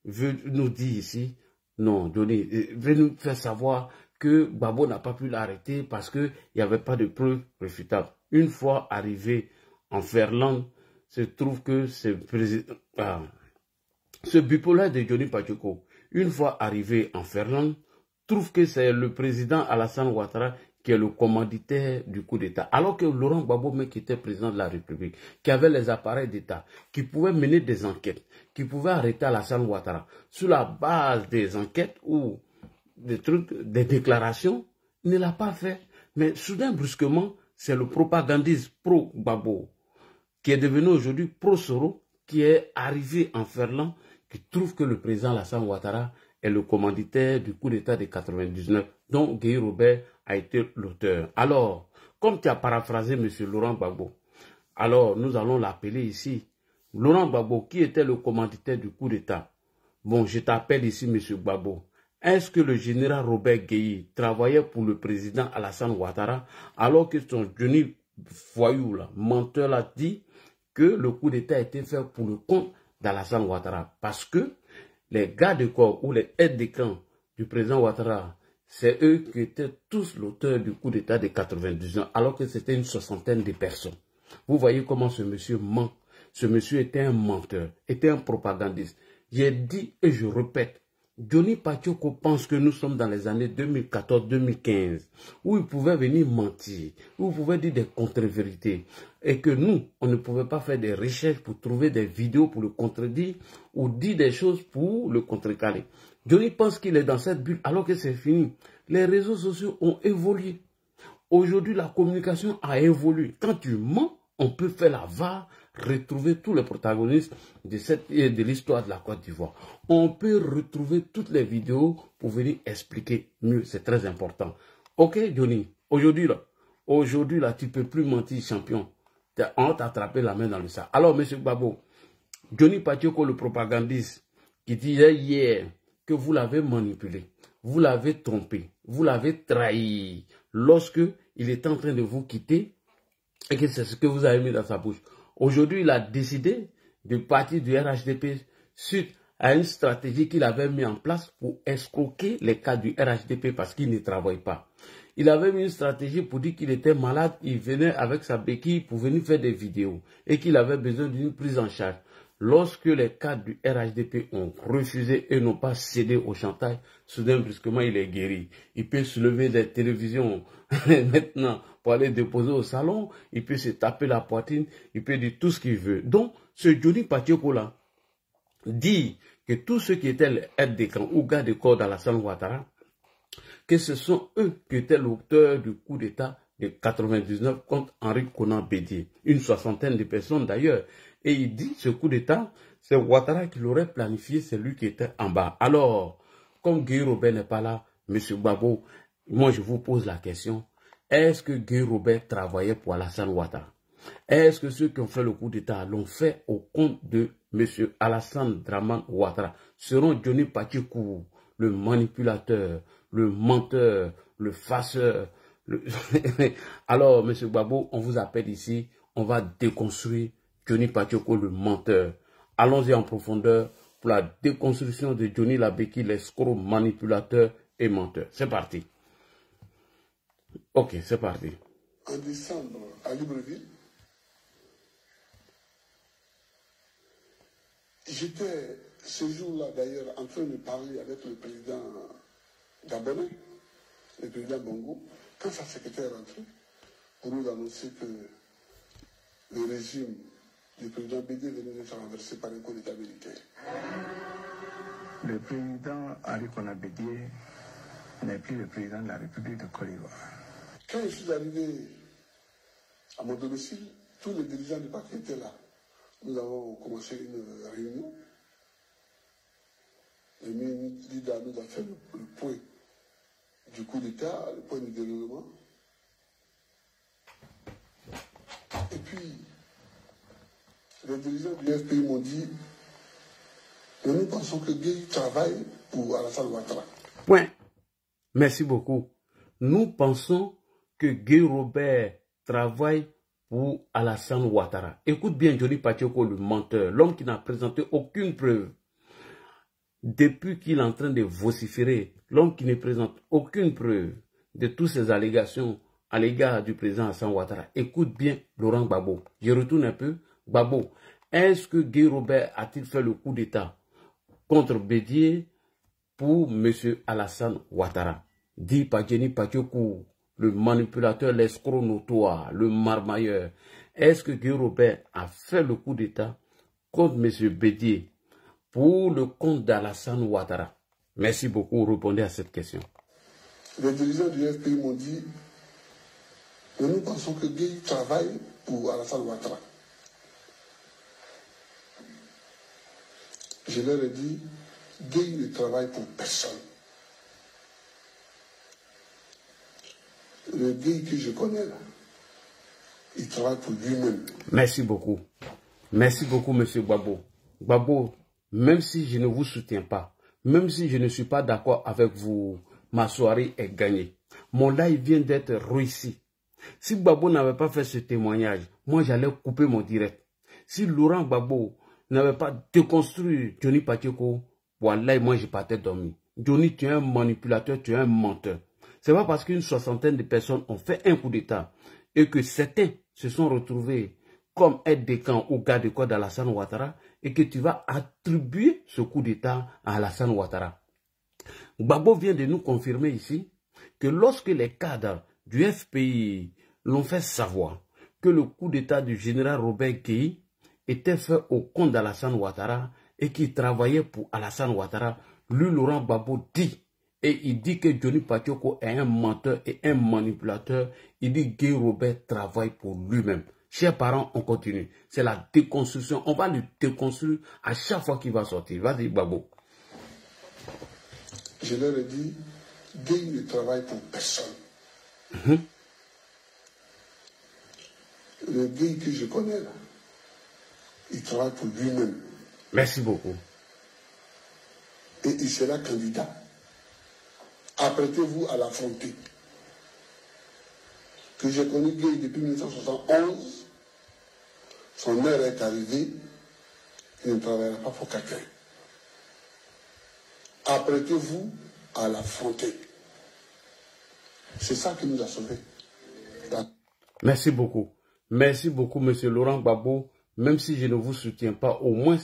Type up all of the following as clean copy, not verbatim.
veut nous dire ici, non, Johnny, veut nous faire savoir que Gbagbo n'a pas pu l'arrêter parce qu'il n'y avait pas de preuves réfutables. Une fois arrivé en Ferland, se trouve que ce bipolaire de Johnny Pacheco, une fois arrivé en Ferland, trouve que c'est le président Alassane Ouattara qui est le commanditaire du coup d'État. Alors que Laurent Gbagbo, qui était président de la République, qui avait les appareils d'État, qui pouvait mener des enquêtes, qui pouvait arrêter Alassane Ouattara sur la base des enquêtes ou des trucs, des déclarations, ne l'a pas fait. Mais soudain, brusquement, c'est le propagandiste pro-Gbagbo qui est devenu aujourd'hui pro-Soro, qui est arrivé en Ferland, qui trouve que le président Alassane Ouattara est le commanditaire du coup d'État de 99, dont Guy Robert a été l'auteur. Alors, comme tu as paraphrasé M. Laurent Gbagbo, alors nous allons l'appeler ici. Laurent Gbagbo, qui était le commanditaire du coup d'État? Bon, je t'appelle ici M. Gbagbo. Est-ce que le général Robert Gueye travaillait pour le président Alassane Ouattara alors que son Johnny voyou, là, menteur, l'a dit que le coup d'État a été fait pour le compte d'Alassane Ouattara? Parce que les gars de corps ou les aides de camp du président Ouattara, c'est eux qui étaient tous l'auteur du coup d'État de 99, alors que c'était une soixantaine de personnes. Vous voyez comment ce monsieur ment. Ce monsieur était un menteur, était un propagandiste. J'ai dit et je répète, Johnny Pacheco pense que nous sommes dans les années 2014-2015, où il pouvait venir mentir, où il pouvait dire des contre-vérités, et que nous, on ne pouvait pas faire des recherches pour trouver des vidéos pour le contredire, ou dire des choses pour le contrecarrer. Johnny pense qu'il est dans cette bulle, alors que c'est fini. Les réseaux sociaux ont évolué. Aujourd'hui, la communication a évolué. Quand tu mens, on peut faire la VAR, retrouver tous les protagonistes de l'histoire de la Côte d'Ivoire. On peut retrouver toutes les vidéos pour venir expliquer mieux. C'est très important. Ok, Johnny, aujourd'hui là, tu ne peux plus mentir, champion. On va t'attraper la main dans le sac. Alors, M. Gbagbo, Johnny Pacheco, le propagandiste, qui disait hier que vous l'avez manipulé, vous l'avez trompé, vous l'avez trahi lorsque il était en train de vous quitter et que c'est ce que vous avez mis dans sa bouche. Aujourd'hui, il a décidé de partir du RHDP suite à une stratégie qu'il avait mis en place pour escroquer les cas du RHDP parce qu'il ne travaille pas. Il avait mis une stratégie pour dire qu'il était malade, il venait avec sa béquille pour venir faire des vidéos et qu'il avait besoin d'une prise en charge. Lorsque les cadres du RHDP ont refusé et n'ont pas cédé au chantage, soudain, brusquement, il est guéri. Il peut se lever des télévisions maintenant pour aller déposer au salon. Il peut se taper la poitrine. Il peut dire tout ce qu'il veut. Donc, ce Johnny Pacheco-là dit que tous ceux qui étaient les aides de camp ou gars de corps d'Alassane Ouattara, que ce sont eux qui étaient l'auteur du coup d'État de 99 contre Henri Konan Bédié. Une soixantaine de personnes d'ailleurs. Et il dit, ce coup d'État, c'est Ouattara qui l'aurait planifié, c'est lui qui était en bas. Alors, comme Guy Robert n'est pas là, M. Gbagbo, moi je vous pose la question, est-ce que Guy Robert travaillait pour Alassane Ouattara? Est-ce que ceux qui ont fait le coup d'État l'ont fait au compte de M. Alassane Draman Ouattara? Seront Johnny Pacheco, le manipulateur, le menteur, le farceur. Alors, M. Gbagbo, on vous appelle ici, on va déconstruire Johnny Pacheco, le menteur. Allons-y en profondeur pour la déconstruction de Johnny Labeki, l'escroc, manipulateur et menteur. C'est parti. Ok, c'est parti. En décembre, à Libreville, j'étais ce jour-là d'ailleurs en train de parler avec le président gabonais, le président Bongo, quand sa secrétaire est rentrée pour nous annoncer que le régime du président Bédié venait d'être renversé par un coup d'État militaire. Le président Henri Konan Bédié n'est plus le président de la République de Côte d'Ivoire. Quand je suis arrivé à mon domicile, tous les dirigeants du parti étaient là. Nous avons commencé une réunion. Le ministre Lida nous a fait le point du coup d'État, le point du déroulement. Et puis, les dirigeants du FPI m'ont dit, mais nous pensons que Gueye travaille pour Alassane Ouattara. Point. Merci beaucoup. Nous pensons que Guy Robert travaille pour Alassane Ouattara. Écoute bien Johnny Pacheco, le menteur, l'homme qui n'a présenté aucune preuve. Depuis qu'il est en train de vociférer, l'homme qui ne présente aucune preuve de toutes ces allégations à l'égard du président Alassane Ouattara. Écoute bien Laurent Gbagbo. Je retourne un peu. Gbagbo, est-ce que Guy Robert a-t-il fait le coup d'État contre Bédié pour M. Alassane Ouattara? Dit par Johnny Pacheco, le manipulateur, l'escroc notoire, le marmailleur. Est-ce que Guy Robert a fait le coup d'État contre M. Bédié pour le compte d'Alassane Ouattara? Merci beaucoup. Répondez à cette question. Les dirigeants du FPI m'ont dit que nous pensons que Guy travaille pour Alassane Ouattara. Je leur ai dit, Guy ne travaille pour personne. Le Guy que je connais là, il travaille pour lui-même. Merci beaucoup. Merci beaucoup, M. Gbagbo. Gbagbo, même si je ne vous soutiens pas, même si je ne suis pas d'accord avec vous, ma soirée est gagnée. Mon live vient d'être réussi. Si Gbagbo n'avait pas fait ce témoignage, moi j'allais couper mon direct. Si Laurent Gbagbo n'avait pas déconstruit Johnny Pacheco, voilà, moi je partais dormir. Johnny, tu es un manipulateur, tu es un menteur. C'est pas parce qu'une soixantaine de personnes ont fait un coup d'État et que certains se sont retrouvés comme aide de camp ou garde de corps d'Alassane Ouattara et que tu vas attribuer ce coup d'État à Alassane Ouattara. Gbagbo vient de nous confirmer ici que lorsque les cadres du FPI l'ont fait savoir que le coup d'État du général Robert Gueye était fait au compte d'Alassane Ouattara et qu'il travaillait pour Alassane Ouattara, lui, Laurent Gbagbo, dit, et il dit que Johnny Pacheco est un menteur et un manipulateur. Il dit que Guy Robert travaille pour lui-même. Chers parents, on continue. C'est la déconstruction. On va le déconstruire à chaque fois qu'il va sortir. Vas-y, Gbagbo. Je leur ai dit, Guy ne travaille pour personne. Le Guy que je connais là, il travaille pour lui-même. Merci beaucoup. Et il sera candidat. Apprêtez-vous à l'affronter. Que j'ai connu Guy depuis 1971, son heure est arrivée, il ne travaillera pas pour quelqu'un. Apprêtez-vous à l'affronter. C'est ça qui nous a sauvés. Merci beaucoup. Merci beaucoup, M. Laurent Gbagbo. Même si je ne vous soutiens pas, au moins,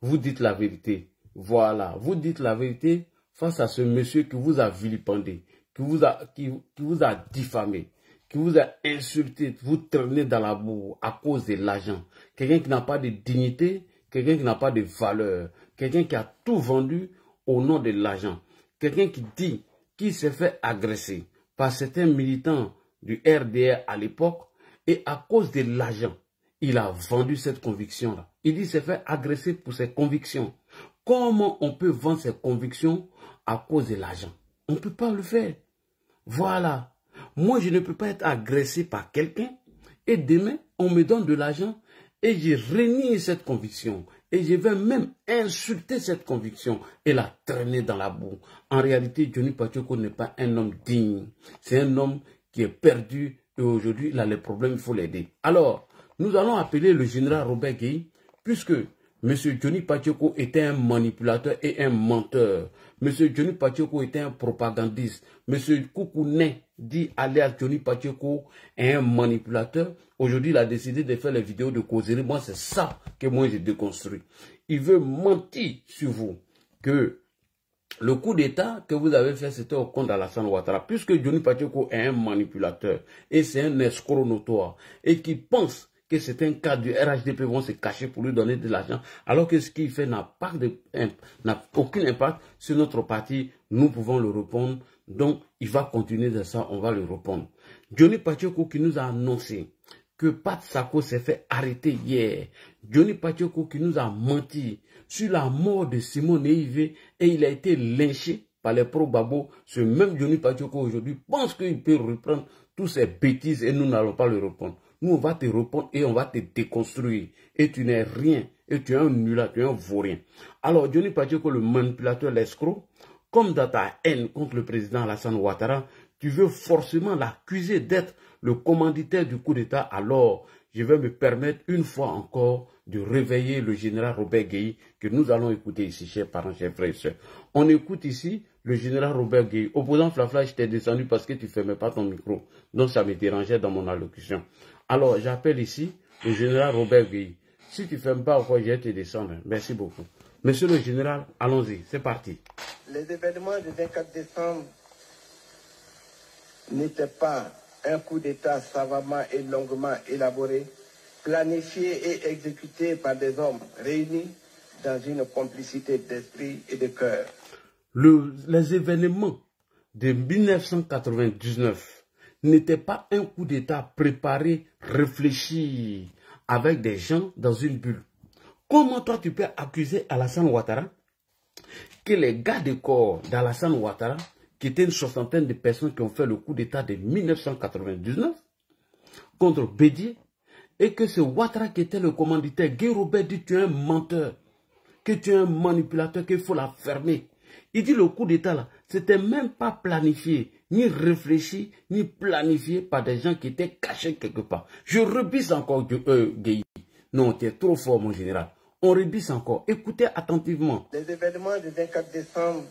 vous dites la vérité. Voilà, vous dites la vérité face à ce monsieur qui vous a vilipendé, qui vous a diffamé, qui vous a insulté, vous traînez dans la boue à cause de l'argent. Quelqu'un qui n'a pas de dignité, quelqu'un qui n'a pas de valeur, quelqu'un qui a tout vendu au nom de l'argent. Quelqu'un qui dit qu'il s'est fait agresser par certains militants du RDR à l'époque et à cause de l'argent, il a vendu cette conviction-là. Il dit qu'il s'est fait agresser pour ses convictions. Comment on peut vendre ses convictions à cause de l'argent? On ne peut pas le faire. Voilà. Moi, je ne peux pas être agressé par quelqu'un et demain, on me donne de l'argent et je renie cette conviction. Et je vais même insulter cette conviction et la traîner dans la boue. En réalité, Johnny Pacheco n'est pas un homme digne. C'est un homme qui est perdu et aujourd'hui, il a les problèmes, il faut l'aider. Alors, nous allons appeler le général Robert Gueye, puisque M. Johnny Pacheco était un manipulateur et un menteur. M. Johnny Pacheco était un propagandiste. M. Koukounet, dit alias Johnny Pacheco, est un manipulateur. Aujourd'hui, il a décidé de faire les vidéos de causerie. Moi, c'est ça que moi, j'ai déconstruit. Il veut mentir sur vous que le coup d'État que vous avez fait, c'était au compte d'Alassane Ouattara. Puisque Johnny Pacheco est un manipulateur et c'est un escroc notoire et qui pense que certains cadres du RHDP vont se cacher pour lui donner de l'argent, alors que ce qu'il fait n'a aucun impact sur notre parti, nous pouvons le répondre. Donc, il va continuer de ça, on va le répondre. Johnny Pacheco qui nous a annoncé que Pat Sako s'est fait arrêter hier. Johnny Pacheco qui nous a menti sur la mort de Simon Neivé et il a été lynché par les pro-Gbagbo. Ce même Johnny Pacheco aujourd'hui pense qu'il peut reprendre toutes ces bêtises et nous n'allons pas le répondre. Nous, on va te répondre et on va te déconstruire. Et tu n'es rien. Et tu es un nul, tu es un vaurien. Alors, Johnny Pacheco, le manipulateur, l'escroc, comme dans ta haine contre le président Alassane Ouattara, tu veux forcément l'accuser d'être le commanditaire du coup d'État. Alors, je vais me permettre une fois encore de réveiller le général Robert Gueye que nous allons écouter ici, chers parents, chers frères et sœurs. On écoute ici le général Robert Gueye. Opposant Flafla, je t'ai descendu parce que tu ne fermais pas ton micro. Donc ça me dérangeait dans mon allocution. Alors j'appelle ici le général Robert Gueye. Si tu ne fermes pas, je vais te descendre. Merci beaucoup. Monsieur le général, allons-y, c'est parti. Les événements du 24 décembre n'étaient pas un coup d'État savamment et longuement élaboré, planifié et exécuté par des hommes réunis dans une complicité d'esprit et de cœur. Les événements de 1999 n'étaient pas un coup d'État préparé, réfléchi, avec des gens dans une bulle. Comment toi tu peux accuser Alassane Ouattara que les gars de corps d'Alassane Ouattara, qui étaient une soixantaine de personnes qui ont fait le coup d'État de 1999 contre Bédié, et que ce Ouattara qui était le commanditaire, Guy Robert dit tu es un menteur, que tu es un manipulateur, qu'il faut la fermer. Il dit le coup d'État là, c'était même pas planifié, ni réfléchi, ni planifié par des gens qui étaient cachés quelque part. Je rebisse encore Guy. Non, tu es trop fort mon général. On rebisse encore. Écoutez attentivement. Les événements du 24 décembre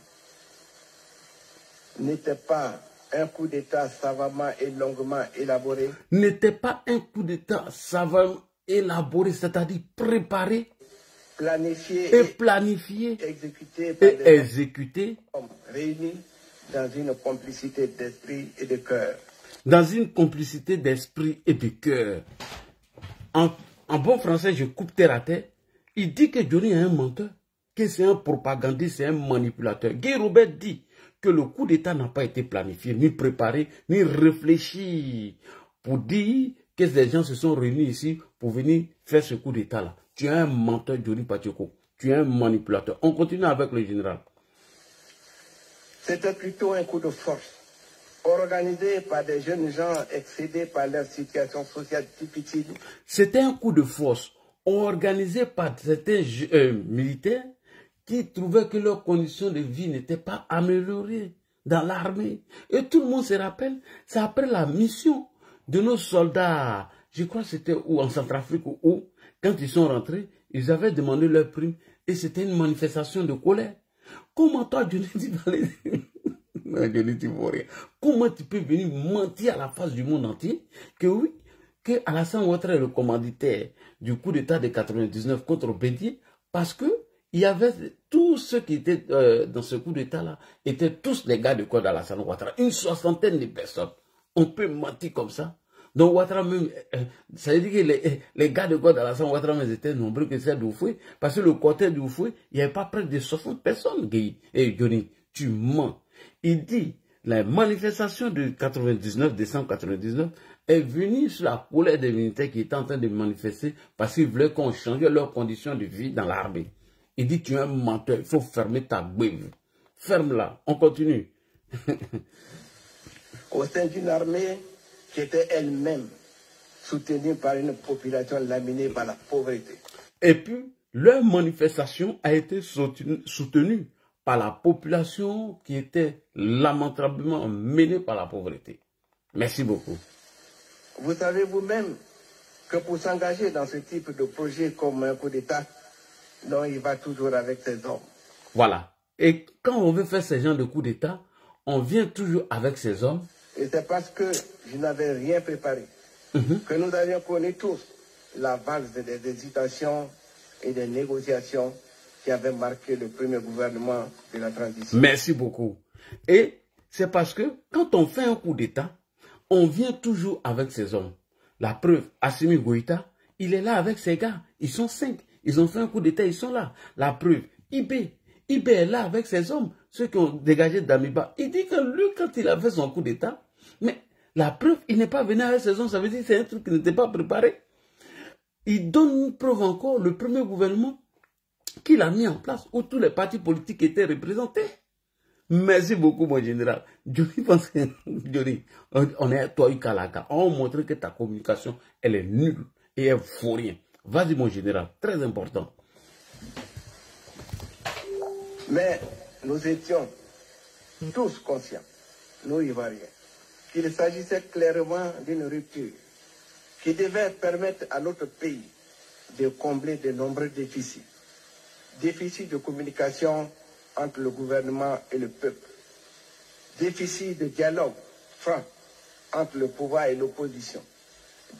n'étaient pas un coup d'État savamment et longuement élaboré. N'était pas un coup d'État savamment élaboré, c'est-à-dire préparé, planifié, exécuté, réunis dans une complicité d'esprit et de cœur. Dans une complicité d'esprit et de cœur. En bon français, je coupe terre à terre. Il dit que Johnny est un menteur, que c'est un propagandiste, c'est un manipulateur. Guy Robert dit que le coup d'État n'a pas été planifié, ni préparé, ni réfléchi pour dire que ces gens se sont réunis ici pour venir faire ce coup d'État-là. Tu es un menteur, Johnny Pacheco. Tu es un manipulateur. On continue avec le général. C'était plutôt un coup de force, organisé par des jeunes gens excédés par leur situation sociale difficile. C'était un coup de force organisé par certains militaires qui trouvaient que leurs conditions de vie n'étaient pas améliorées dans l'armée. Et tout le monde se rappelle, c'est après la mission de nos soldats, je crois que c'était où, en Centrafrique ou où, quand ils sont rentrés, ils avaient demandé leur prime et c'était une manifestation de colère. Comment toi, Johnny, comment tu peux venir mentir à la face du monde entier que oui, que Alassane Ouattara est le commanditaire du coup d'État de 99 contre Bédié, parce que il y avait tous ceux qui étaient dans ce coup d'État-là, étaient tous les gars de corps d'Alassane Ouattara, une soixantaine de personnes. On peut mentir comme ça. Donc Ouattara même, ça veut dire que les gars de corps d'Alassane Ouattara même étaient nombreux que celles d'Oufoué, parce que le côté d'Oufoué, il n'y avait pas près de 60 personnes, Guy. Et Johnny, tu mens. Il dit, la manifestation de 99, décembre 99, est venue sur la colère des militaires qui étaient en train de manifester parce qu'ils voulaient qu'on change leurs conditions de vie dans l'armée. Il dit, tu es un menteur, il faut fermer ta bouille. Ferme-la, on continue. Au sein d'une armée qui était elle-même soutenue par une population laminée par la pauvreté. Et puis, leur manifestation a été soutenue par la population qui était lamentablement menée par la pauvreté. Merci beaucoup. Vous savez vous-même que pour s'engager dans ce type de projet comme un coup d'État, non, il va toujours avec ses hommes. Voilà. Et quand on veut faire ce genre de coup d'État, on vient toujours avec ses hommes. Et c'est parce que je n'avais rien préparé que nous avions connu tous la valse des hésitations et des négociations qui avaient marqué le premier gouvernement de la transition. Merci beaucoup. Et c'est parce que quand on fait un coup d'État, on vient toujours avec ses hommes. La preuve, Assimi Goïta, il est là avec ses gars. Ils sont 5. Ils ont fait un coup d'État, ils sont là. La preuve, Ibé est là avec ses hommes, ceux qui ont dégagé Damiba. Il dit que lui, quand il a fait son coup d'État, mais la preuve, il n'est pas venu avec ses hommes, ça veut dire que c'est un truc qui n'était pas préparé. Il donne une preuve encore, le premier gouvernement qu'il a mis en place, où tous les partis politiques étaient représentés. Merci beaucoup, mon général. Johnny pense que, Johnny, on est à toi, Kalaka. On montre que ta communication, elle est nulle et elle ne vaut rien. Vas-y, mon général, très important. Mais nous étions tous conscients, nous Ivoiriens, qu'il s'agissait clairement d'une rupture qui devait permettre à notre pays de combler de nombreux déficits. Déficit de communication entre le gouvernement et le peuple. Déficit de dialogue franc entre le pouvoir et l'opposition.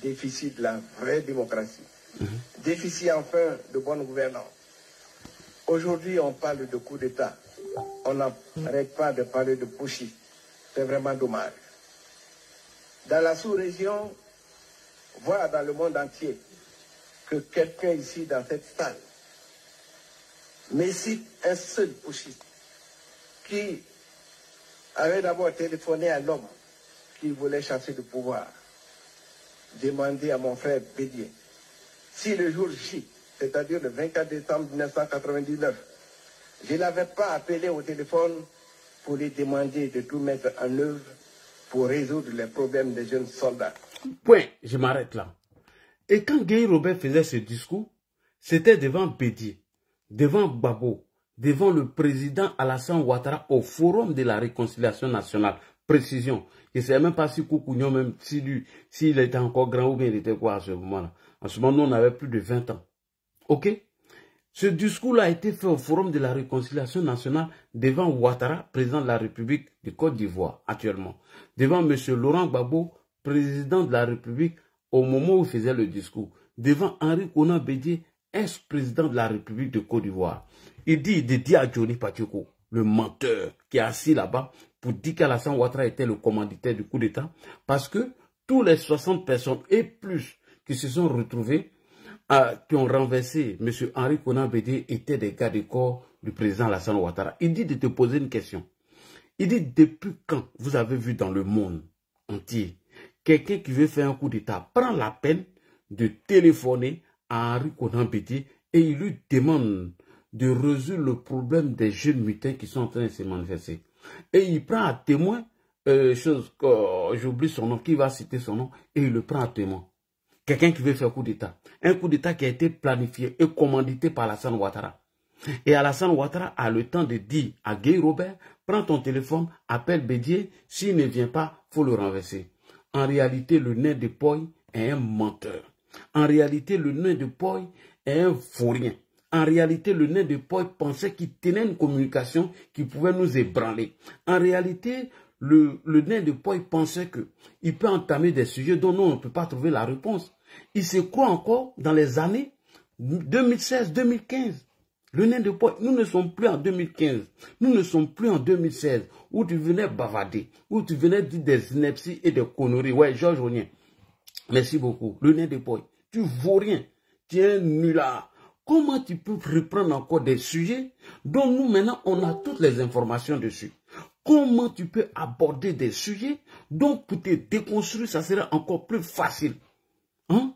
Déficit de la vraie démocratie. Déficit enfin de bonne gouvernance. Aujourd'hui, on parle de coup d'État. On n'arrête pas de parler de putschistes. C'est vraiment dommage. Dans la sous-région, voire dans le monde entier, que quelqu'un ici dans cette salle me cite un seul putschiste qui avait d'abord téléphoné à l'homme qui voulait chasser le pouvoir, demander à mon frère Bédier si le jour J, c'est-à-dire le 24 décembre 1999, je ne l'avais pas appelé au téléphone pour lui demander de tout mettre en œuvre pour résoudre les problèmes des jeunes soldats. Point, je m'arrête là. Et quand Guy Robert faisait ce discours, c'était devant Bédier, devant Gbagbo, devant le président Alassane Ouattara au Forum de la Réconciliation Nationale. Précision. Je ne sais même pas si Koukounion, même s'il était encore grand ou bien il était quoi à ce moment-là. En ce moment, nous, on avait plus de 20 ans. Ok? Ce discours-là a été fait au Forum de la Réconciliation Nationale devant Ouattara, président de la République de Côte d'Ivoire, actuellement. Devant M. Laurent Gbagbo, président de la République, au moment où il faisait le discours. Devant Henri Konan Bédier, ex-président de la République de Côte d'Ivoire. Il dit à Johnny Pacheco, le menteur qui est assis là-bas, pour dire qu'Alassane Ouattara était le commanditaire du coup d'État, parce que tous les 60 personnes et plus qui se sont retrouvés, qui ont renversé M. Henri Konan Bédier, étaient des gars du corps du président Alassane Ouattara. Il dit de te poser une question. Il dit, depuis quand vous avez vu dans le monde entier quelqu'un qui veut faire un coup d'État prend la peine de téléphoner à Henri Konan Bédier et il lui demande de résoudre le problème des jeunes mutins qui sont en train de se manifester. Et il prend à témoin, j'oublie son nom, qui va citer son nom, et il le prend à témoin. Quelqu'un qui veut faire coup d'État. Un coup d'État qui a été planifié et commandité par Alassane Ouattara. Et Alassane Ouattara a le temps de dire à Guy Robert, prends ton téléphone, appelle Bédier, s'il ne vient pas, il faut le renverser. En réalité, le nain de Poy est un menteur. En réalité, le nain de Poy est un vaurien. En réalité, le nain de Poy pensait qu'il tenait une communication qui pouvait nous ébranler. En réalité, le nain de Poy pensait qu'il peut entamer des sujets dont nous, on ne peut pas trouver la réponse. Il se croit encore dans les années 2016-2015. Le nain de Poy, nous ne sommes plus en 2015. Nous ne sommes plus en 2016, où tu venais bavader, où tu venais dire des inepties et des conneries. Ouais, Georges Onien. Merci beaucoup. Le nain de Poy, tu vaux rien. Tu es un nulard. Comment tu peux reprendre encore des sujets dont nous maintenant on a toutes les informations dessus? Comment tu peux aborder des sujets dont pour te déconstruire ça serait encore plus facile? Hein?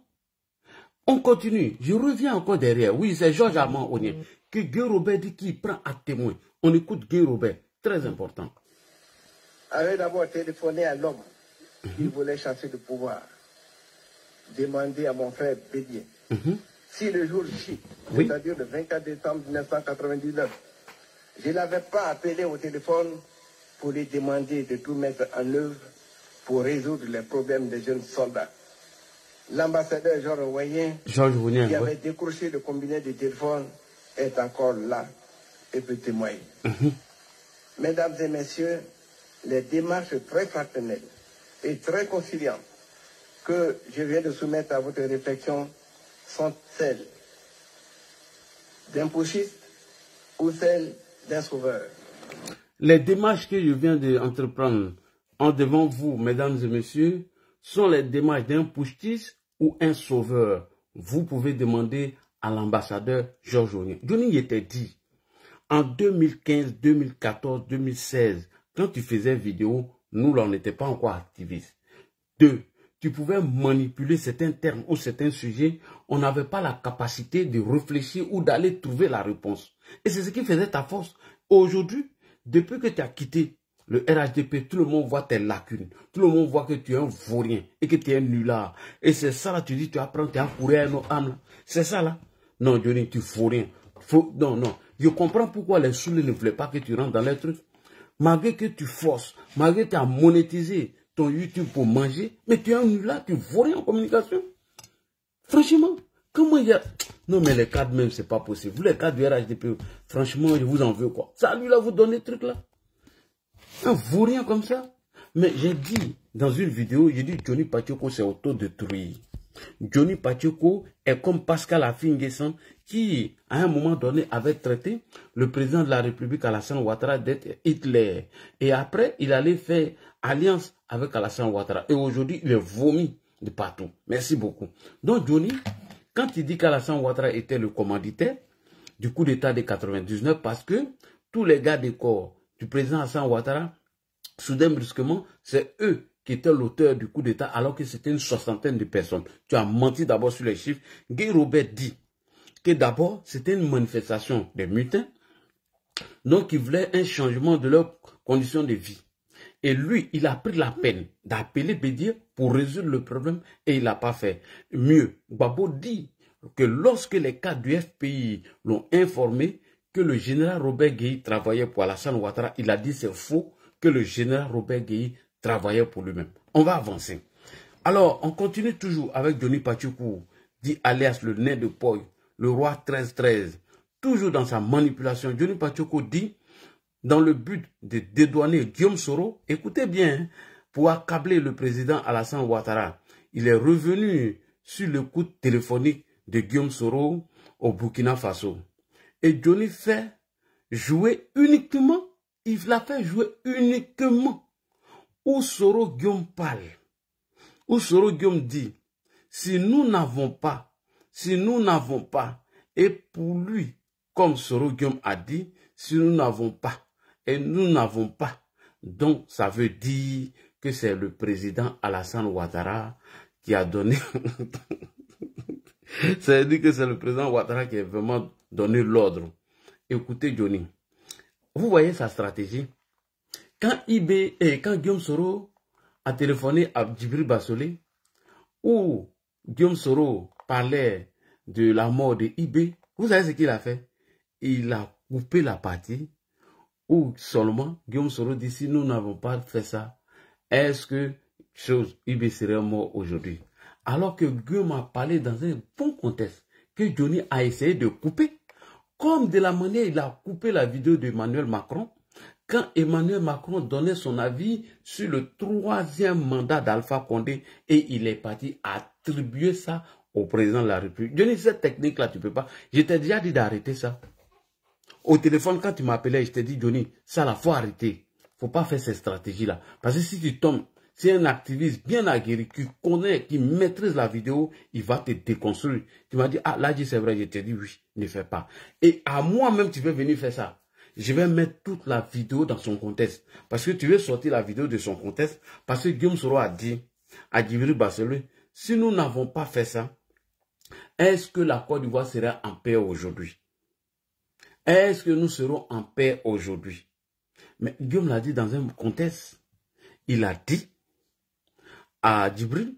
On continue. Je reviens encore derrière. Oui, c'est Georges Armand Onien que Guy Robert dit qu'il prend à témoin. On écoute Guy Robert. Très important. Avait d'abord téléphoné à l'homme qui voulait chasser le pouvoir. Demander à mon frère Bédier. Si le jour J, c'est-à-dire le 24 décembre 1999, je ne l'avais pas appelé au téléphone pour lui demander de tout mettre en œuvre pour résoudre les problèmes des jeunes soldats. L'ambassadeur Georges Onien, qui avait décroché le combiné de téléphone, est encore là et peut témoigner. Mesdames et messieurs, les démarches très fraternelles et très conciliantes que je viens de soumettre à votre réflexion sont celles d'un putschiste ou celles d'un sauveur. Les démarches que je viens d'entreprendre en devant vous, mesdames et messieurs, sont les démarches d'un putschiste ou un sauveur. Vous pouvez demander à l'ambassadeur Georges Onien. Johnny était dit, en 2015, 2014, 2016, quand tu faisais vidéo, nous, là, on n'était pas encore activistes. 2. Tu pouvais manipuler certains termes ou certains sujets, on n'avait pas la capacité de réfléchir ou d'aller trouver la réponse. Et c'est ce qui faisait ta force. Aujourd'hui, depuis que tu as quitté le RHDP, tout le monde voit tes lacunes. Tout le monde voit que tu es un vaurien et que tu es un nulard. Et c'est ça là, tu dis, tu apprends, tu as couru à nos âmes. C'est ça là. Non, Johnny, tu fous rien. Non, non. Je comprends pourquoi les soulés ne voulaient pas que tu rentres dans les trucs. Malgré que tu forces, malgré que tu as monétisé ton YouTube pour manger, mais tu es un nulard, tu vaux rien en communication. Franchement, comment il y a... Non, mais les cadres même, c'est pas possible. Vous, les cadres du RHDP, franchement, je vous en veux quoi. Ça, lui, là, vous donne des trucs là. Un vaurien comme ça. Mais j'ai dit, dans une vidéo, j'ai dit, Johnny Pacheco s'est autodétruit. Johnny Pacheco est comme Pascal Affi-N'Guessan, qui, à un moment donné, avait traité le président de la République, Alassane Ouattara, d'être Hitler. Et après, il allait faire alliance avec Alassane Ouattara. Et aujourd'hui, il est vomi de partout. Merci beaucoup. Donc, Johnny, quand il dit qu'Alassane Ouattara était le commanditaire du coup d'État de 99, parce que tous les gars des corps du président Alassane Ouattara, soudain, brusquement, c'est eux qui étaient l'auteur du coup d'État, alors que c'était une soixantaine de personnes. Tu as menti d'abord sur les chiffres. Guy Robert dit que d'abord, c'était une manifestation des mutins, donc ils voulaient un changement de leurs conditions de vie. Et lui, il a pris la peine d'appeler Bédier pour résoudre le problème et il l'a pas fait. Mieux, Gbagbo dit que lorsque les cadres du FPI l'ont informé que le général Robert Gueye travaillait pour Alassane Ouattara, il a dit c'est faux que le général Robert Gueye travaillait pour lui-même. On va avancer. Alors, on continue toujours avec Johnny Pacheco, dit alias le nez de Poy, le roi 13-13. Toujours dans sa manipulation, Johnny Pacheco dit, dans le but de dédouaner Guillaume Soro, écoutez bien, hein, pour accabler le président Alassane Ouattara, il est revenu sur le coup téléphonique de Guillaume Soro au Burkina Faso. Et Johnny fait jouer uniquement, il l'a fait jouer uniquement où Soro Guillaume parle, où Soro Guillaume dit, si nous n'avons pas, et pour lui, comme Soro Guillaume a dit, si nous n'avons pas, et nous n'avons pas, donc ça veut dire que c'est le président Alassane Ouattara qui a donné, ça veut dire que c'est le président Ouattara qui a vraiment donné l'ordre. Écoutez Johnny, vous voyez sa stratégie. Quand Guillaume Soro a téléphoné à Djibril Bassolé, où Guillaume Soro parlait de la mort de IB, vous savez ce qu'il a fait? Il a coupé la partie où seulement Guillaume Soro dit si nous n'avons pas fait ça, est-ce que IB serait mort aujourd'hui? Alors que Guillaume a parlé dans un bon contexte, que Johnny a essayé de couper, comme de la manière il a coupé la vidéo d'Emmanuel Macron, quand Emmanuel Macron donnait son avis sur le 3e mandat d'Alpha Condé et il est parti attribuer ça au président de la République. Johnny, cette technique-là, tu ne peux pas. Je t'ai déjà dit d'arrêter ça. Au téléphone, quand tu m'appelais, je t'ai dit, Johnny, ça, il faut arrêter. Il ne faut pas faire cette stratégie-là. Parce que si tu tombes, si un activiste bien aguerri, qui connaît, qui maîtrise la vidéo, il va te déconstruire. Tu m'as dit, ah, là, c'est vrai, je t'ai dit, oui, ne fais pas. Et à moi-même, tu veux venir faire ça. Je vais mettre toute la vidéo dans son contexte. Parce que tu veux sortir la vidéo de son contexte. Parce que Guillaume Soro a dit à Djibril Bassolé, si nous n'avons pas fait ça, est-ce que la Côte d'Ivoire sera en paix aujourd'hui? Est-ce que nous serons en paix aujourd'hui? Mais Guillaume l'a dit dans un contexte. Il a dit à Djibril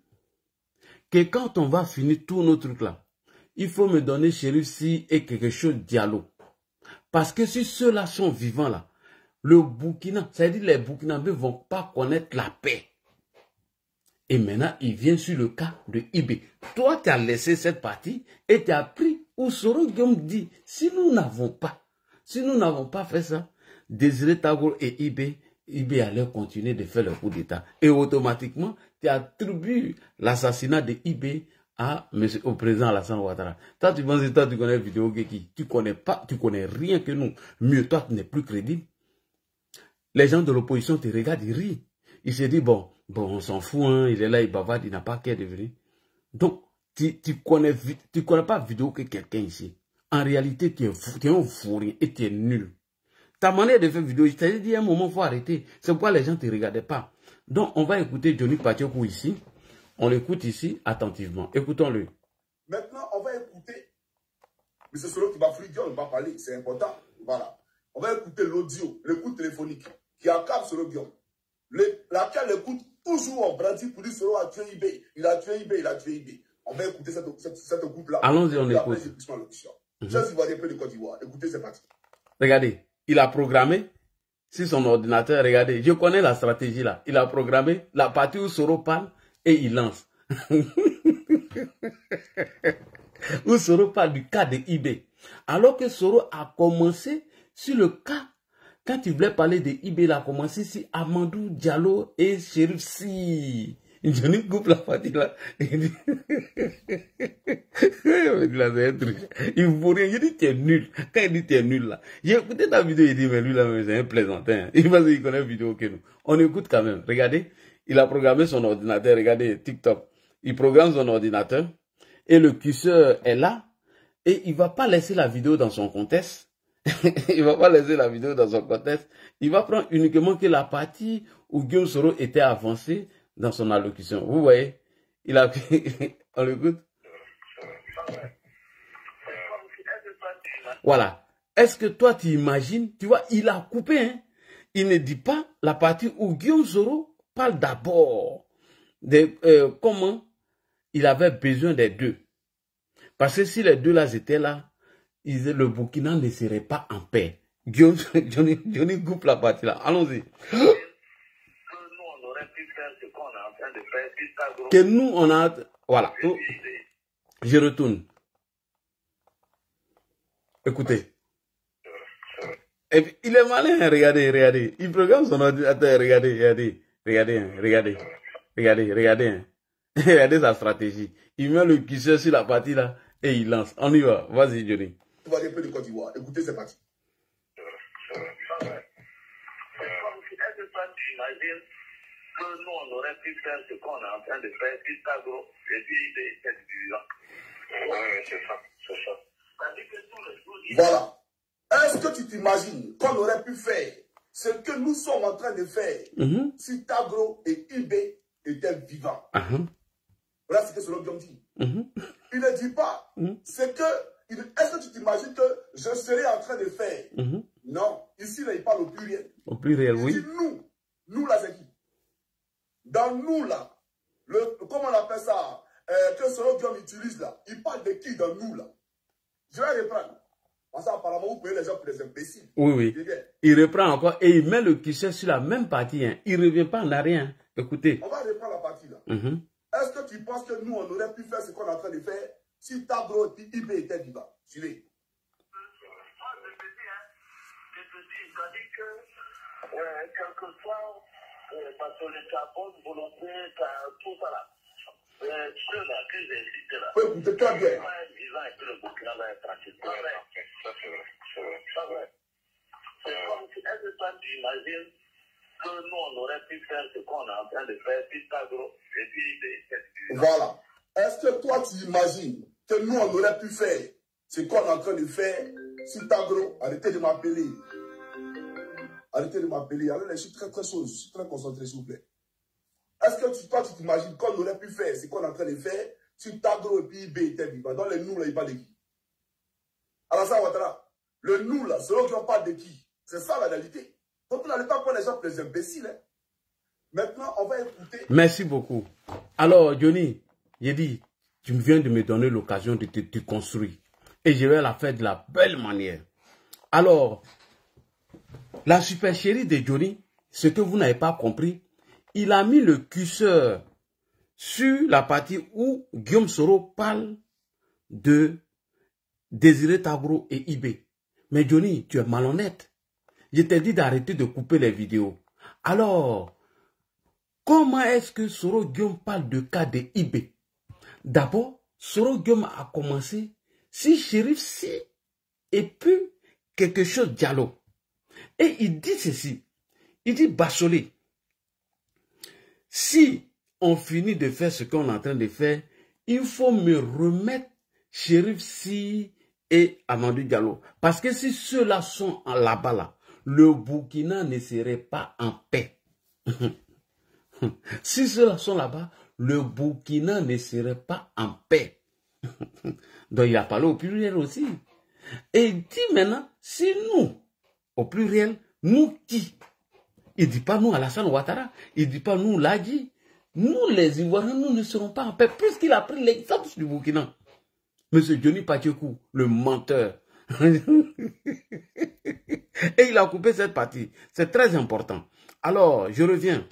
que quand on va finir tous nos trucs là, il faut me donner Chérif Si et quelque chose Diallo. Parce que si ceux-là sont vivants là, le Burkina, c'est-à-dire les Burkinabés ne vont pas connaître la paix. Et maintenant, il vient sur le cas de IB. Toi, tu as laissé cette partie et tu as pris où Soro Guillaume dit, si nous n'avons pas fait ça, Désiré Tagore et IB allait continuer de faire le coup d'État. Et automatiquement, tu attribues l'assassinat de IB au président Alassane Ouattara. Toi, tu penses que toi, tu connais vidéo qui tu connais pas, tu connais rien que nous. Mieux, toi, tu n'es plus crédible. Les gens de l'opposition te regardent, ils rient. Ils se disent, bon, on s'en fout, hein, il est là, il bavarde, il n'a pas qu'à devenir. Donc, tu connais pas vidéo que quelqu'un ici. En réalité, tu es un fourri et tu es nul. Ta manière de faire vidéo, je t'ai dit, à un moment, il faut arrêter. C'est pourquoi les gens ne te regardaient pas. Donc, on va écouter Johnny Pacheco ici. On l'écoute ici attentivement. Écoutons-le. Maintenant, on va écouter M. Soro qui va fluidier, on va parler, c'est important. Voilà. On va écouter l'audio, l'écoute téléphonique qui accable Soro Guillaume. Laquelle écoute toujours en brandit pour dire Soro a tué IB. Il a tué IB, il a tué IB. On va écouter cette coupe-là. Allons-y, on écoute. Chers Ivoiriens de Côte d'Ivoire, écoutez, c'est parti. Regardez, il a programmé sur son ordinateur, regardez, je connais la stratégie là. Il a programmé la partie où Soro parle et il lance. Où Soro parle du cas de IB. Alors que Soro a commencé sur le cas, quand il voulait parler de IB, il a commencé sur Amadou Diallo et Chérif Si. Johnny coupe la partie là. Il dit, là, c'est un truc. Il vaut rien. Il dit, tu es nul. Quand il dit, tu es nul là. J'ai écouté ta vidéo, il dit, mais lui là, c'est un plaisantin. Il va dire, il connaît la vidéo que nous. On écoute quand même. Regardez. Il a programmé son ordinateur. Regardez, TikTok. Il programme son ordinateur. Et le curseur est là. Et il va pas laisser la vidéo dans son contexte. Il va pas laisser la vidéo dans son contexte. Il va prendre uniquement que la partie où Guillaume Soro était avancé dans son allocution. Vous voyez, il a... On l'écoute. Voilà. Est-ce que toi, tu imagines, tu vois, il a coupé, hein. Il ne dit pas la partie où Guillaume Soro parle d'abord de comment il avait besoin des deux. Parce que si les deux là étaient là, le Burkina ne serait pas en paix. Guillaume, Johnny coupe la partie là. Allons-y. Que nous, on a... Voilà. Je retourne. Écoutez. Et puis, il est malin, regardez, regardez. Il programme son ordinateur, regardez, regardez. Regardez, regardez. Regardez, regardez. Regardez sa stratégie. Il met le curseur sur la partie là et il lance. On y va. Vas-y, Johnny. On va dire peu de Côte d'Ivoire. Écoutez, c'est parti. Que nous, on aurait pu faire ce qu'on est en train de faire, puis Tagro, et puis cette division. Oui, c'est ça, c'est ça. C'est-à-dire que tous les jours... Voilà. Est-ce que tu t'imagines qu'on aurait pu faire ce que nous sommes en train de faire si Tagro et Ibé étaient vivants? Voilà ce que Soro Guillaume dit. Il ne dit pas, c'est que... Est-ce que tu t'imagines que je serais en train de faire? Non. Ici, là, il parle au pluriel. Au pluriel, oui. Il dit nous. Nous, là, c'est qui? Dans nous, là, comment on appelle ça, que Soro Guillaume utilise là, il parle de qui dans nous, là? Je vais reprendre. Parce qu'apparemment, vous prenez les gens pour des imbéciles. Oui, oui. Il reprend encore et il met le curseur sur la même partie. Hein. Il ne revient pas en arrière. Hein. Écoutez. On va reprendre la partie là. Est-ce que tu penses que nous, on aurait pu faire ce qu'on est en train de faire si Tagro et IB étaient vivants? Suivez. Quelquefois, parce que les bonne volonté, tout ça là, ceux-là que j'ai cités là, oui, écoutez très bien. Ils vont être le Burkina va être tranquille. Ça, c'est vrai. C'est comme si, est-ce que toi, tu imagines que nous, on aurait pu faire ce qu'on est en train de faire, puis Tagro, et puis cette division. Voilà. Est-ce que toi, tu imagines que nous, on aurait pu faire ce qu'on est en train de faire si Tagro, arrêtez de m'appeler. Arrêtez de m'appeler. Alors, je suis très chaud, je suis très concentré, s'il vous plaît. Est-ce que toi, tu t'imagines qu'on aurait pu faire ce qu'on est en train de faire si Tagro et puis IB étaient vivants? Dans les nous, là, il parle de qui? Alassane Ouattara, le nous, là, selon qui on parle de qui? C'est ça la réalité. Donc, on n'allait pas prendre les gens pour les imbéciles. Hein. Maintenant, on va écouter. Merci beaucoup. Alors, Johnny, j'ai dit, tu viens de me donner l'occasion de te construire. Et je vais la faire de la belle manière. Alors, la supercherie de Johnny, ce que vous n'avez pas compris, il a mis le curseur sur la partie où Guillaume Soro parle de Désiré Tagro et IB. Mais Johnny, tu es malhonnête. Je t'ai dit d'arrêter de couper les vidéos. Alors, comment est-ce que Soro Guillaume parle de cas de IB? D'abord, Soro Guillaume a commencé si Chérif Si et puis quelque chose Diallo. Et il dit ceci. Il dit Bacholé, si on finit de faire ce qu'on est en train de faire, il faut me remettre Chérif Si et Amadou Diallo. Parce que si ceux-là sont là-bas, là, le Burkina ne serait pas en paix. Si ceux-là sont là-bas, le Burkina ne serait pas en paix. Donc il a parlé au pluriel aussi. Et il dit maintenant, si nous, au pluriel, nous qui? Il ne dit pas nous Alassane Ouattara, il ne dit pas nous Ladji. Nous les Ivoiriens, nous ne serons pas en paix, puisqu'il a pris l'exemple du Burkina. Monsieur Johnny Pachekou, le menteur. Et il a coupé cette partie. C'est très important. Alors, je reviens.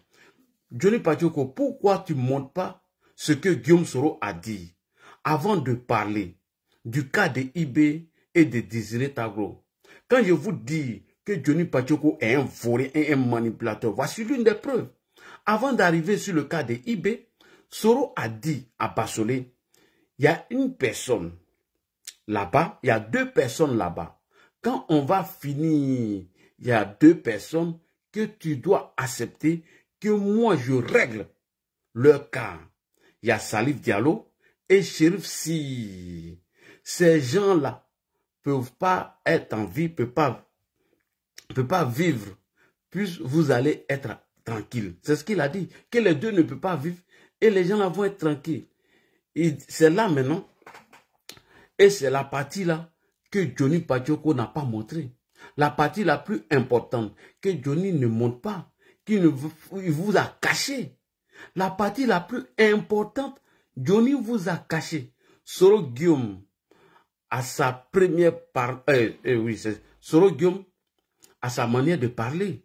Johnny Pachekou, pourquoi tu ne montres pas ce que Guillaume Soro a dit? avant de parler du cas de IB et de Désiré Tagro, quand je vous dis que Johnny Pachoko est un vaurien et un manipulateur, voici l'une des preuves. Avant d'arriver sur le cas de IB, Soro a dit à Bassolé, il y a une personne là-bas, il y a 2 personnes là-bas. Quand on va finir, il y a 2 personnes que tu dois accepter que moi je règle leur cas. Il y a Salif Diallo et Chérif Si. Ces gens-là peuvent pas être en vie, peuvent pas vivre, puis vous allez être tranquille. C'est ce qu'il a dit, que les 2 ne peuvent pas vivre et les gens là vont être tranquilles. C'est là maintenant, et c'est la partie là que Johnny Pachoko n'a pas montré. La partie la plus importante que Johnny ne montre pas, qu'il vous a caché. La partie la plus importante, Johnny vous a caché. Soro Guillaume, à sa première Soro Guillaume, à sa manière de parler.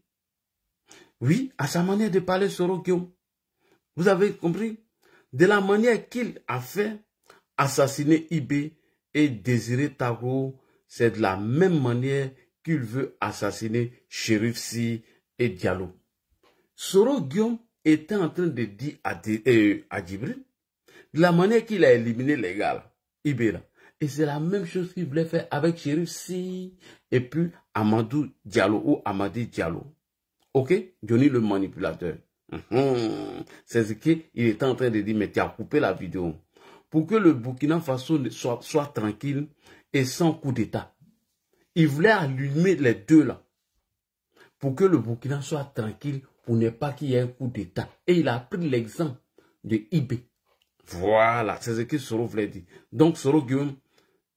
Oui, à sa manière de parler, Soro Guillaume. Vous avez compris? De la manière qu'il a fait assassiner IB et Désiré Tagro, c'est de la même manière qu'il veut assassiner Chérif Si et Diallo. Soro Guillaume était en train de dire à Djibril, de la manière qu'il a éliminé les gars, là, IB là. Et c'est la même chose qu'il voulait faire avec Chérif Si et puis Amadou Diallo ou Amadi Diallo. Ok? Johnny le manipulateur. C'est ce qu'il était en train de dire, mais tu as coupé la vidéo. Pour que le Burkina Faso soit tranquille et sans coup d'État. Il voulait allumer les 2 là. Pour que le Burkina soit tranquille, pour ne pas qu'il y ait un coup d'État. Et il a pris l'exemple de IB. Voilà, c'est ce que Soro voulait dire. Donc Soro Guillaume,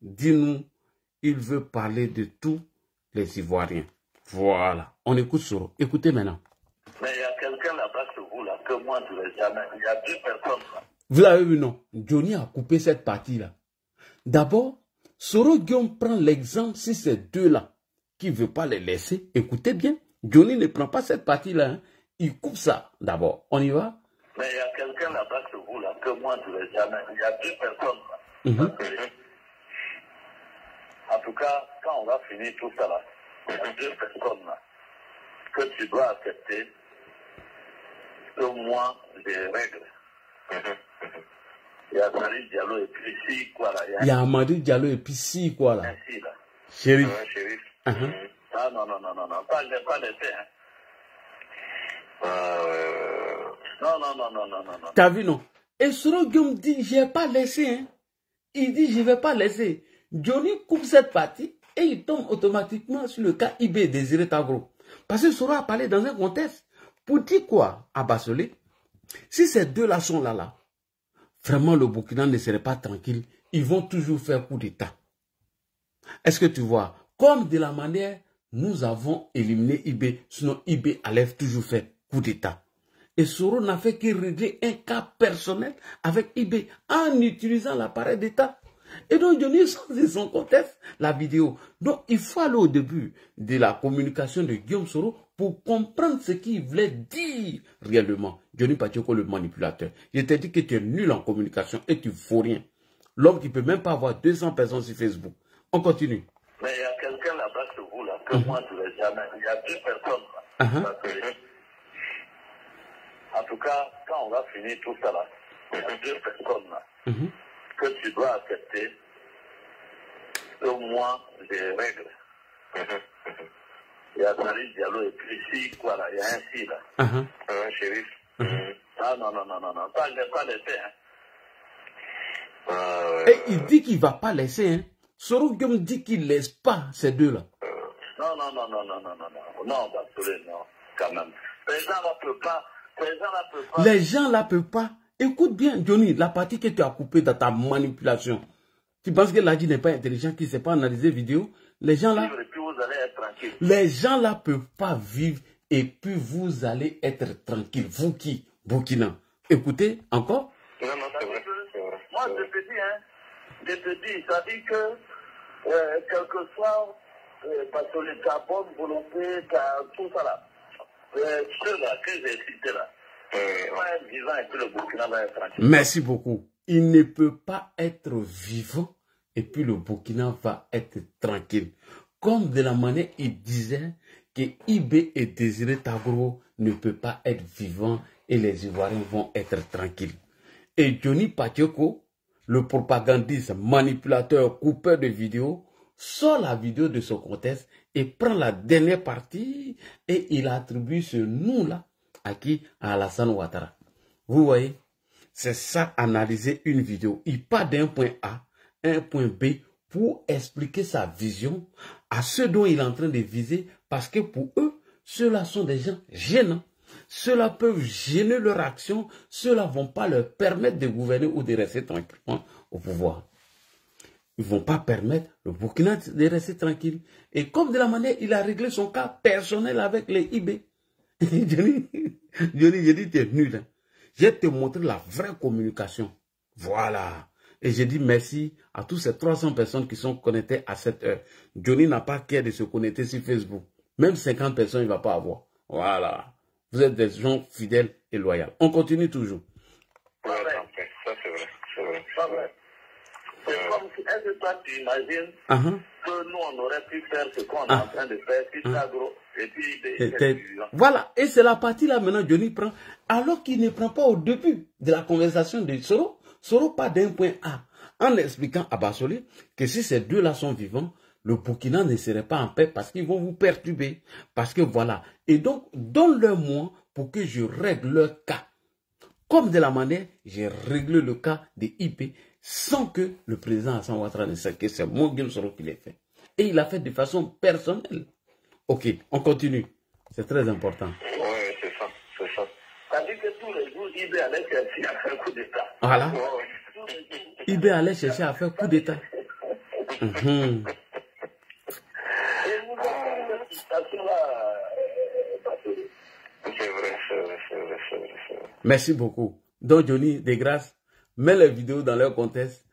dis-nous, il veut parler de tous les Ivoiriens. Voilà, on écoute Soro. Écoutez maintenant. Mais il y a quelqu'un là-bas chez vous, là, que moi je ne vais jamais. Il y a 2 personnes là. Vous avez vu, non? Johnny a coupé cette partie-là. D'abord, Soro Guillaume prend l'exemple si ces 2-là qui ne veut pas les laisser. Écoutez bien, Johnny ne prend pas cette partie-là. Hein. Il coupe ça d'abord. On y va? Mais il y a quelqu'un là-bas chez vous, là, que moi je ne vais jamais. Il y a 2 personnes là. En tout cas, quand on va finir tout ça là, il y a 2 personnes là que tu dois accepter que moi je règle. Il y a Salif Diallo et puis Si quoi là. Il y a Amadou Diallo et puis Si quoi là. Ainsi là. Chérif. Chérif. Ah non, pas laisser. Hein. Non. T'as vu non? Et Soro Guillaume dit, je n'ai pas laissé. Hein. Il dit, je ne vais pas laisser. Johnny coupe cette partie et il tombe automatiquement sur le cas IB Désiré Tagro. Parce que Soro a parlé dans un contexte. Pour dire quoi à Bassolé? Si ces 2-là sont là, vraiment le Burkina ne serait pas tranquille. Ils vont toujours faire coup d'État. Est-ce que tu vois? Comme de la manière, nous avons éliminé IB, sinon IB allait toujours faire coup d'État. Et Soro n'a fait que régler un cas personnel avec IB en utilisant l'appareil d'État. Et donc, Johnny sort de son contexte la vidéo. Donc, il faut aller au début de la communication de Guillaume Soro pour comprendre ce qu'il voulait dire réellement. Johnny Pachoko, le manipulateur. Je t'ai dit que tu es nul en communication et tu ne vaux rien. L'homme qui ne peut même pas avoir 200 personnes sur Facebook. On continue. Mais il y a quelqu'un là-bas chez vous, là, que moi je ne vais jamais. Il y a 2 personnes là. En tout cas, quand on va finir tout ça là, il y a 2 personnes là que tu dois accepter que moi je règle. Il y a Salif Diallo et puis Si quoi là. Il y a Ainsi là. Chérif. Ah non, pas laisser. Hein. Et il dit qu'il ne va pas laisser. Hein. Soro Guillaume dit qu'il ne laisse pas ces 2-là. Non, Bassolé, non, quand même. Les gens là ne peuvent pas. Les gens là peuvent pas. Écoute bien, Johnny, la partie que tu as coupée dans ta manipulation. Tu penses que Ladji n'est pas intelligent, qu'il ne sait pas analyser vidéo? Les gens là, et puis vous allez être tranquille. Les gens là peuvent pas vivre et puis vous allez être tranquille. Vous qui, Burkina. Écoutez, encore? Non, c'est vrai. Moi, je te dis, ça dit que, quel que soit, parce que ta bonne volonté, tout ça là, ceux là que j'ai cités là, vivant et puis le Burkina va être tranquille. Merci beaucoup. il ne peut pas être vivant et puis le Burkina va être tranquille. Comme de la manière il disait que IB et Désiré Tagoro ne peut pas être vivant et les Ivoiriens vont être tranquilles. Et Johnny Pacheco, le propagandiste, manipulateur, coupeur de vidéos, sort la vidéo de son contexte et prend la dernière partie et il attribue ce nom-là à qui? À Alassane Ouattara. Vous voyez, c'est ça, analyser une vidéo. Il part d'un point A à un point B pour expliquer sa vision à ceux dont il est en train de viser parce que pour eux, ceux-là sont des gens gênants. Ceux-là peuvent gêner leur action. Ceux-là ne vont pas leur permettre de gouverner ou de rester tranquillement au pouvoir. Ils ne vont pas permettre le Burkina de rester tranquille. Et comme de la manière, il a réglé son cas personnel avec les IB. Johnny, j'ai dit, tu es nul. Hein. Je vais te montrer la vraie communication. Voilà. Et j'ai dit merci à tous ces 300 personnes qui sont connectées à cette heure. Johnny n'a pas qu'à de se connecter sur Facebook. Même 50 personnes, il ne va pas avoir. Voilà. Vous êtes des gens fidèles et loyaux. On continue toujours. Ouais, ça c'est vrai. C'est vrai. C'est vrai. C'est comme si, est-ce que toi tu imagines que nous on aurait pu faire ce qu'on est en train de faire, Pitagro, et puis voilà, et c'est la partie là maintenant Johnny prend, alors qu'il ne prend pas au début de la conversation de Soro. Soro part d'un point A, en expliquant à Basolé que si ces deux-là sont vivants, le Burkina ne serait pas en paix parce qu'ils vont vous perturber. Parce que voilà. Et donc, donne-leur moi pour que je règle leur cas. Comme de la manière, j'ai réglé le cas des IP sans que le président Alassane Ouattara ne sache que c'est moi, Guillaume Soro, qui l'a fait. Et il l'a fait de façon personnelle. Ok, on continue. C'est très important. Oui, c'est ça. C'est ça. Ça dit que tous les jours, IB allait chercher à faire coup d'État. Voilà. IB allait chercher à faire coup d'État. Merci beaucoup. Donc Johnny, de grâce, mets les vidéos dans leur contexte.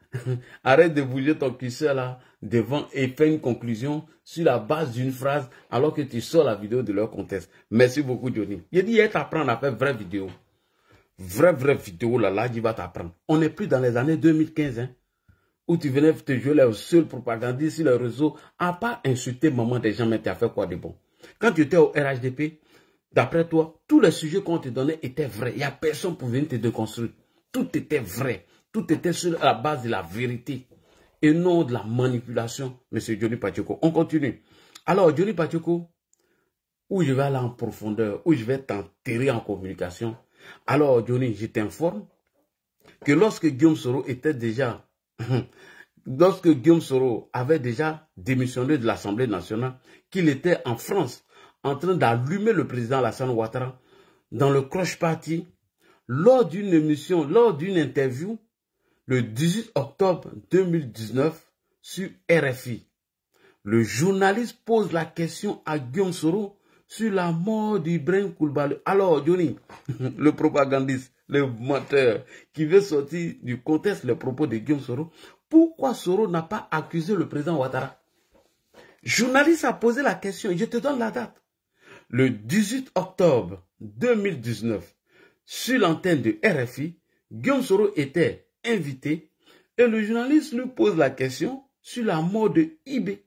Arrête de bouger ton curseur là devant et fais une conclusion sur la base d'une phrase alors que tu sors la vidéo de leur contexte. Merci beaucoup Johnny. Il dit, il t'apprendre à faire vraie vidéo. Vraie vidéo là, il va t'apprendre. On n'est plus dans les années 2015 hein, où tu venais te jouer le seul propagandiste sur les réseaux à pas insulter maman des gens, mais tu as fait quoi de bon? Quand tu étais au RHDP, d'après toi, tous les sujets qu'on te donnait étaient vrais. Il n'y a personne pour venir te déconstruire. Tout était vrai. Tout était sur la base de la vérité et non de la manipulation, M. Johnny Pacheco. On continue. Alors, Johnny Pacheco, où je vais aller en profondeur, où je vais t'enterrer en communication. Alors, Johnny, je t'informe que lorsque Guillaume Soro était déjà... lorsque Guillaume Soro avait déjà démissionné de l'Assemblée nationale, qu'il était en France, en train d'allumer le président Alassane Ouattara dans le Croche Party, lors d'une émission, lors d'une interview, le 18 octobre 2019, sur RFI. Le journaliste pose la question à Guillaume Soro sur la mort d'Ibrahim Koulibaly. Alors, Johnny, le propagandiste, le menteur, qui veut sortir du contexte les propos de Guillaume Soro, pourquoi Soro n'a pas accusé le président Ouattara? Journaliste a posé la question, je te donne la date. Le 18 octobre 2019, sur l'antenne de RFI, Guillaume Soro était invité et le journaliste lui pose la question sur la mort de IB.